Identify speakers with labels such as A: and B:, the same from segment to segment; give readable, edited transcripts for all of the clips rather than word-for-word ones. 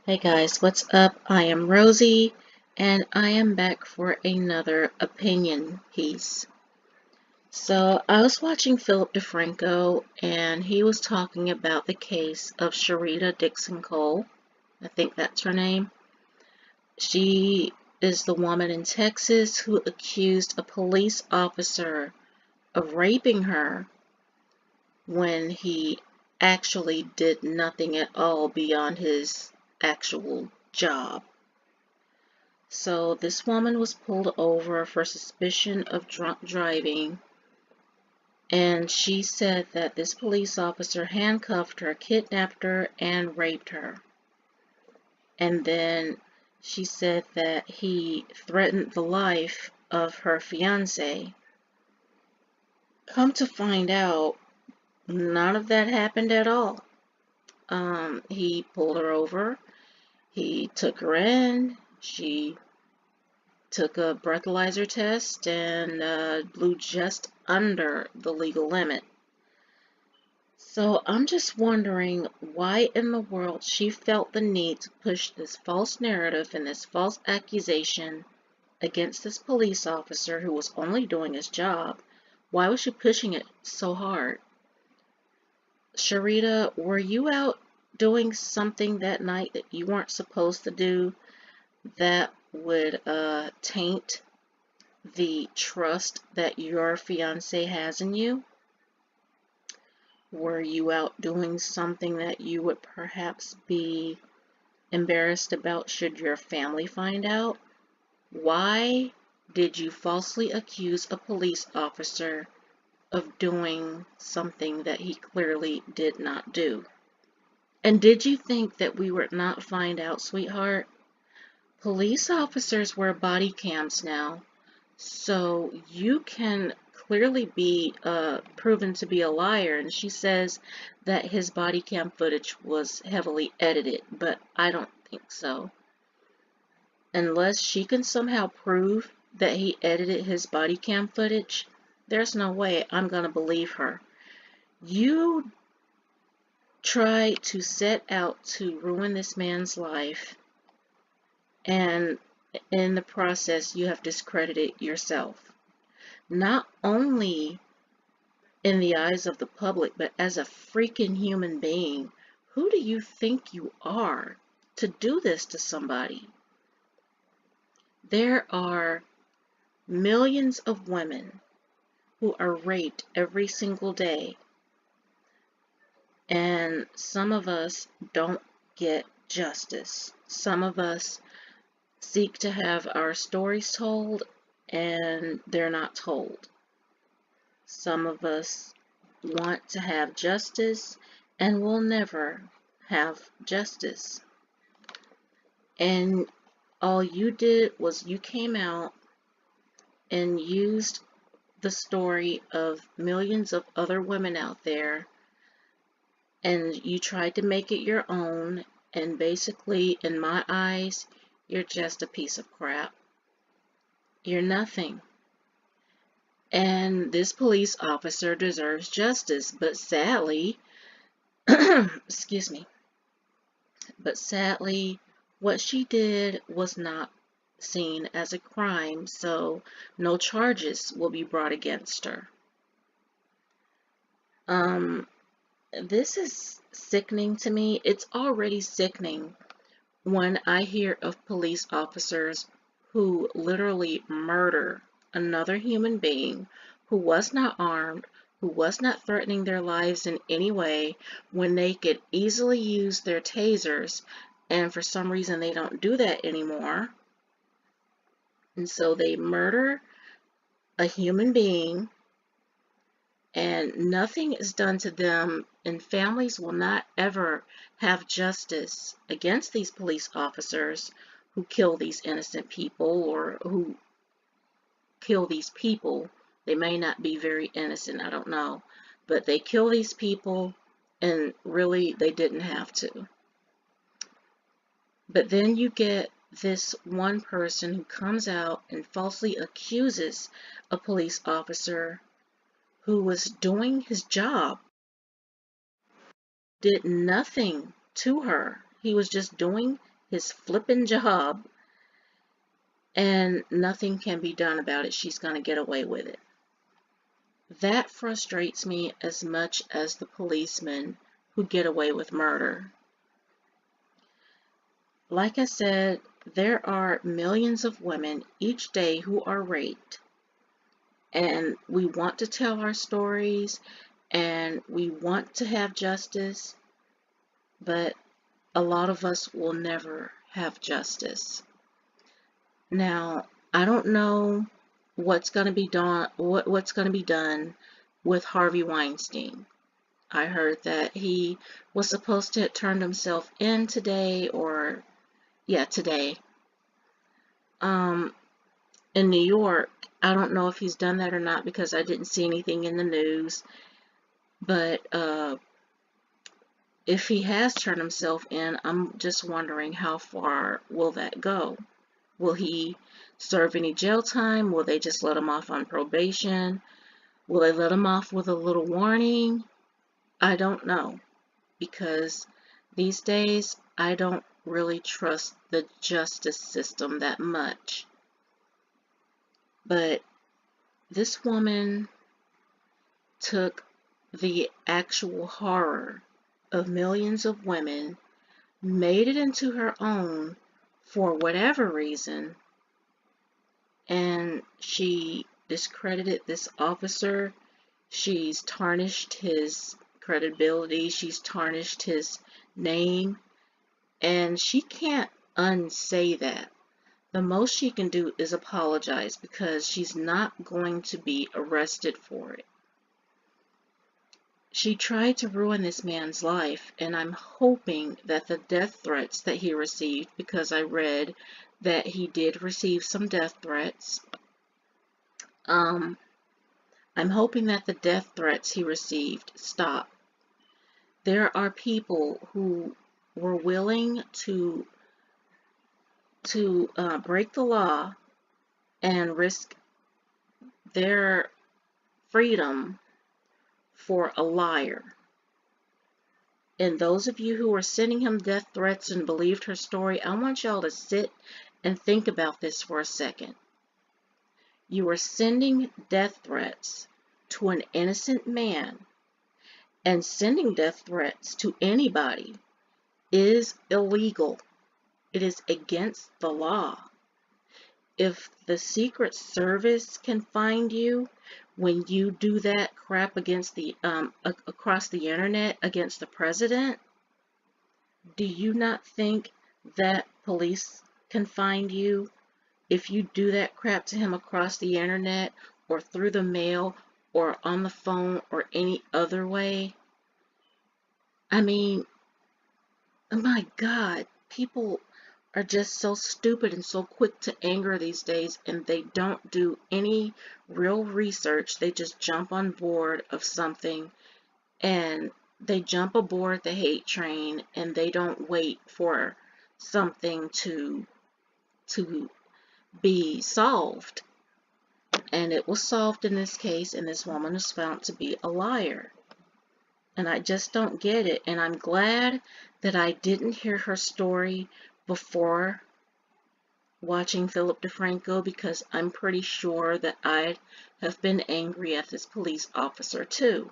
A: Hey guys, what's up? I am Rosie, and I am back for another opinion piece. So, I was watching Philip DeFranco, and he was talking about the case of Sherita Dixon-Cole. I think that's her name. She is the woman in Texas who accused a police officer of raping her when he actually did nothing at all beyond his actual job. So this woman was pulled over for suspicion of drunk driving, and she said that this police officer handcuffed her, kidnapped her, and raped her. And then she said that he threatened the life of her fiance. Come to find out, none of that happened at all. He pulled her over, he took her in, she took a breathalyzer test and blew just under the legal limit. So I'm just wondering why in the world she felt the need to push this false narrative and this false accusation against this police officer who was only doing his job. Why was she pushing it so hard? Sherita, were you out doing something that night that you weren't supposed to do that would taint the trust that your fiance has in you? Were you out doing something that you would perhaps be embarrassed about should your family find out? Why did you falsely accuse a police officer of doing something that he clearly did not do? And did you think that we would not find out, sweetheart? Police officers wear body cams now. So you can clearly be proven to be a liar. And she says that his body cam footage was heavily edited, but I don't think so. Unless she can somehow prove that he edited his body cam footage, there's no way I'm going to believe her. You try to set out to ruin this man's life, and in the process, you have discredited yourself. Not only in the eyes of the public, but as a freaking human being. Who do you think you are to do this to somebody? There are millions of women who are raped every single day, and some of us don't get justice. Some of us seek to have our stories told, and they're not told. Some of us want to have justice and will never have justice. And all you did was you came out and used the story of millions of other women out there, and you tried to make it your own, and basically, in my eyes, you're just a piece of crap. You're nothing. And this police officer deserves justice, but sadly, excuse me, but sadly, what she did was not seen as a crime, so no charges will be brought against her. This is sickening to me. It's already sickening when I hear of police officers who literally murder another human being who was not armed, who was not threatening their lives in any way, when they could easily use their tasers, and for some reason they don't do that anymore. And so they murder a human being and nothing is done to them, and families will not ever have justice against these police officers who kill these innocent people, or who kill these people. They may not be very innocent, I don't know, but they kill these people, and really they didn't have to. But then you get this one person who comes out and falsely accuses a police officer who was doing his job, did nothing to her. He was just doing his flippin' job, and nothing can be done about it. She's going to get away with it. That frustrates me as much as the policemen who get away with murder. Like I said, there are millions of women each day who are raped, and we want to tell our stories and we want to have justice, but a lot of us will never have justice. Now, I don't know what's going to be done with Harvey Weinstein. I heard that he was supposed to have turned himself in today, or yeah, today. In New York, I don't know if he's done that or not because I didn't see anything in the news. But if he has turned himself in, I'm just wondering how far will that go? Will he serve any jail time? Will they just let him off on probation? Will they let him off with a little warning? I don't know, because these days I don't really trust the justice system that much. But this woman took the actual horror of millions of women, made it into her own for whatever reason, and she discredited this officer. She's tarnished his credibility, she's tarnished his name, and she can't unsay that. The most she can do is apologize, because she's not going to be arrested for it. She tried to ruin this man's life, and I'm hoping that the death threats that he received, because I read that he did receive some death threats, I'm hoping that the death threats he received stop. There are people who were willing to break the law and risk their freedom for a liar. And those of you who are sending him death threats and believed her story, I want y'all to sit and think about this for a second. You are sending death threats to an innocent man, and sending death threats to anybody is illegal. It is against the law. If the Secret Service can find you when you do that crap against the across the internet against the president, do you not think that police can find you if you do that crap to him across the internet or through the mail or on the phone or any other way? I mean, oh my God, people are just so stupid and so quick to anger these days, and they don't do any real research. They just jump on board of something, and they jump aboard the hate train, and they don't wait for something to be solved. And it was solved in this case, and this woman was found to be a liar. And I just don't get it. And I'm glad that I didn't hear her story before watching Philip DeFranco, because I'm pretty sure that I'd have been angry at this police officer too.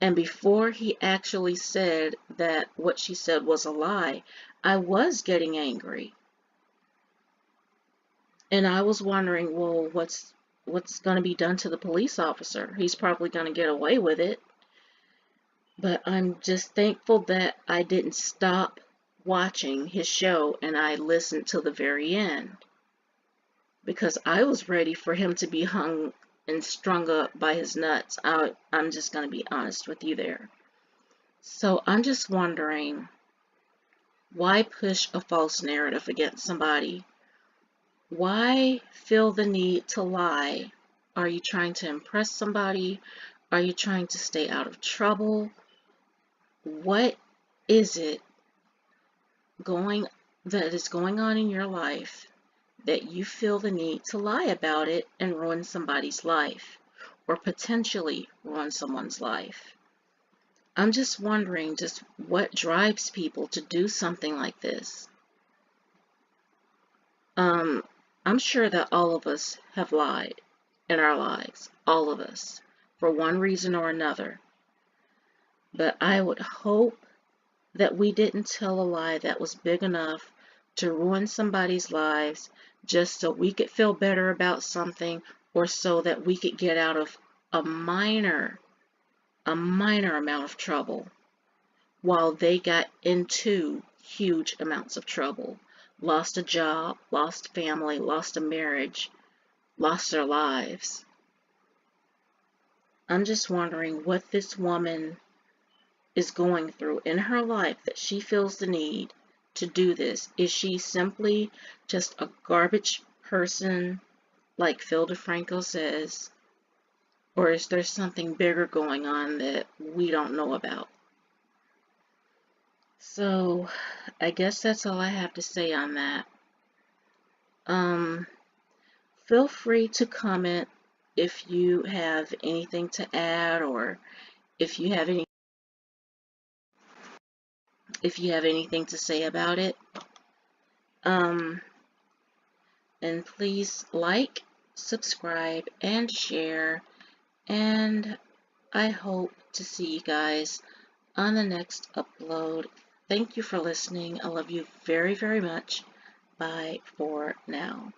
A: And before he actually said that what she said was a lie, I was getting angry. And I was wondering, well, what's going to be done to the police officer? He's probably going to get away with it. But I'm just thankful that I didn't stop watching his show and I listened till the very end, because I was ready for him to be hung and strung up by his nuts. I'm just going to be honest with you there. So I'm just wondering, why push a false narrative against somebody? Why feel the need to lie? Are you trying to impress somebody? Are you trying to stay out of trouble? What is it that is going on in your life that you feel the need to lie about it and ruin somebody's life, or potentially ruin someone's life? I'm just wondering just what drives people to do something like this. Um, I'm sure that all of us have lied in our lives, all of us, for one reason or another. But I would hope that we didn't tell a lie that was big enough to ruin somebody's lives just so we could feel better about something, or so that we could get out of a minor amount of trouble while they got into huge amounts of trouble. Lost a job, lost family, lost a marriage, lost their lives. I'm just wondering what this woman is going through in her life that she feels the need to do this. Is she simply just a garbage person, like Phil DeFranco says? Or is there something bigger going on that we don't know about? So, I guess that's all I have to say on that. Feel free to comment if you have anything to add, or if you have anything to say about it. And please like, subscribe, and share. And I hope to see you guys on the next upload. Thank you for listening. I love you very, very much. Bye for now.